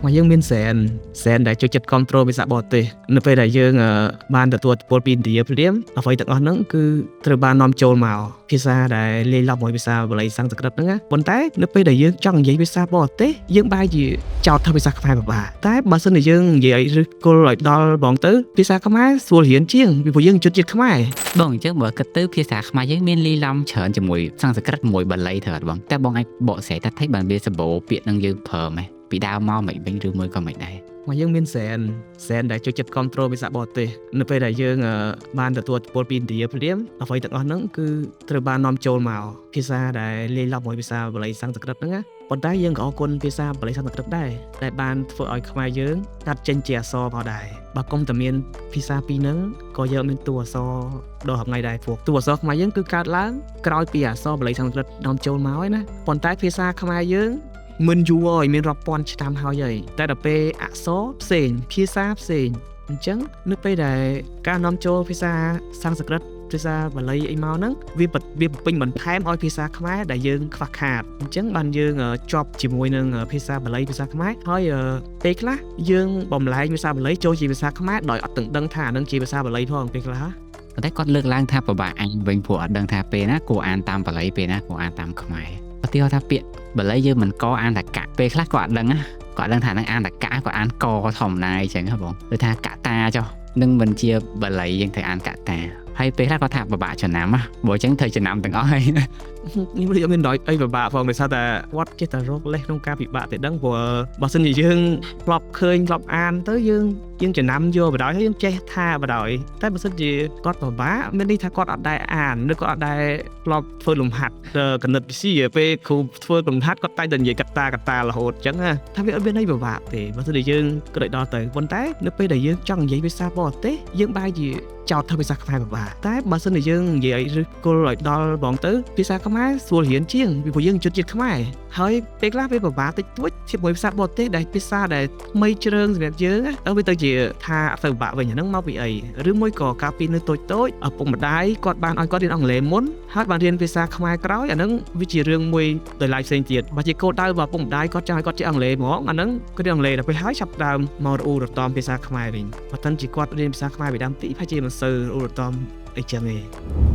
មកយើងមានសែនដែលចូលចិត្តគ្រប់គ្រងភាសាបរទេសនៅពេលដែលយើងបានទទួលពលពីឥណ្ឌាព្រាមអ្វីទាំងអស់ហ្នឹងគឺត្រូវបាននាំចូលមកភាសាដែលលាយឡំជាមួយភាសាបាលីសំស្ក្រឹតហ្នឹងណាប៉ុន្តែនៅពេលដែលយើងចង់និយាយភាសាបរទេសយើងបែរជាចោទថាភាសាខ្មែរពិបាកតែបើសិនជាយើងនិយាយឬគល់ឲ្យដល់បងទៅភាសាខ្មែរស្រួលរៀនជាងពីព្រោះយើងជនជាតិខ្មែរបងអញ្ចឹងបើគិតទៅភាសាខ្មែរយើងមានលាយឡំច្រើនជាមួយសំស្ក្រឹតមួយបាលីត្រូវអត់បងតែបងអាចបកស្រាយថាថៃបានវាសម្បូរពាក្យនឹងយើងប្រើម៉េះពីដើមមកមិនវិញឬមួយក៏មិនដែរមកយើងមានសែនដែលចូលចិត្តគ្រប់គ្រងភាសាបរទេសនៅពេលដែលយើងបានទទួលពលពីឥណ្ឌាព្រាមអ្វីទាំងអស់ហ្នឹងគឺត្រូវបាននាំចូលមកភាសាដែលលាយឡំជាមួយភាសាបាលីសំស្ក្រឹតហ្នឹងណាប៉ុន្តែយើងក៏អរគុណភាសាបាលីសំស្ក្រឹតដែរដែលបានធ្វើឲ្យខ្មែរយើងកាត់ចេញជាអក្សរផងដែរបើគុំតែមានភាសាពីរហ្នឹងក៏យើងមានតួអក្សរដល់ថ្ងៃដែរព្រោះតួអក្សរខ្មែរយើងគឺកើតឡើងក្រោយពីអក្សរបាលីសំស្ក្រឹតនាំចូលមកហើយណាប៉ុន្តែភាសាខ្មែរយើងមិនយូរហើយមានរាប់ពាន់ឆ្នាំហើយតែដល់ពេលអក្សរផ្សេងភាសាផ្សេងអញ្ចឹងនៅពេលដែលការនាំចូលភាសាសំស្ក្រឹតភាសាបាលីអីមកហ្នឹងវាពេញបន្ថែមឲ្យភាសាខ្មែរដែលយើងខ្វះខាតអញ្ចឹងបានយើងជាប់ជាមួយនឹងភាសាបាលីភាសាខ្មែរហើយពេលខ្លះយើងបំលែងភាសាបាលីចូលជាភាសាខ្មែរដោយអត់ទាំងដឹងថានឹងជាភាសាបាលីផងពេលខ្លះតែគាត់លើកឡើងថាពិបាកអានវិញព្រោះអត់ដឹងថាពេលណាគួរអានតាមបាលីពេលណាគួរអានតាមខ្មែរឧទាហរណ៍ថាពាក្យបាលីយើងមិនកអានតែកាពេលខ្លះគាត់អត់ដឹងណាគាត់ដឹងថានឹងអានតែកាគាត់អានកធម្មតាអញ្ចឹងហ៎បងឬថាកតាចុះនឹងមិនជាបាលីយើងត្រូវអានកតាហើយពេលខ្លះគាត់ថាពិបាកចំណាំហ៎បើអញ្ចឹងត្រូវចំណាំទាំងអស់ហើយនេះមិនមានដល់អីពិបាកផងដោយសារតែគាត់ចេះតែរកលេសក្នុងការពិបាកតែដឹងព្រោះបើសិនជាយើងធ្លាប់ឃើញធ្លាប់អានទៅយើងចំណាំយកបណ្ដោយហើយយើងចេះថាបណ្ដោយតែបើសិនជាគាត់ពិបាកមានន័យថាគាត់អត់ដែរអានឬក៏អត់ដែរធ្លាប់ធ្វើលំហាត់គណិតវិទ្យាពេលគ្រូធ្វើលំហាត់គាត់តែនិយាយកតារហូតអញ្ចឹងថាវាអត់មានអីពិបាកទេបើសិនជាយើងក៏ដល់ទៅប៉ុន្តែនៅពេលដែលយើងចង់និយាយភាសាបរទេសយើងបែរជាចោទថាភាសាខ្មែរពិបាកតែបើសិនជាយើងនិយាយឬគល់ឲ្យដល់បងទៅភាសាខ្មែរស្រួលរៀនជាងពីព្រោះយើងជនជាតិខ្មែរហើយពេលខ្លះវាពិបាកតិចតួចជាមួយភាសាបរទេសដែលភាសាដែលថ្មីជ្រើងសម្រាប់យើងដល់វាទៅជាថាអត់ទៅពិបាកវិញអាហ្នឹងមកពីអីឬមួយក៏កាលពីនៅតូចឪពុកម្ដាយគាត់បានឲ្យគាត់រៀនអង់គ្លេសមុនហើយបានរៀនភាសាខ្មែរក្រោយអាហ្នឹងវាជារឿងមួយដោយឡែកផ្សេងទៀតបើជាគោលដៅរបស់ឪពុកម្ដាយគាត់ចង់ឲ្យគាត់ចេះអង់គ្លេសហ្មងអាហ្នឹងគាត់រៀនអង់គ្លេសដល់ពេលហើយចាប់ដើមមករអ៊ូរតំភាសាខ្មែរវិញបើមិនជាគាត់រៀនភាសាខ្មែរពីដើមទីប្រហែលជាមិនសូវរអ៊ូរតំអីចឹងទេ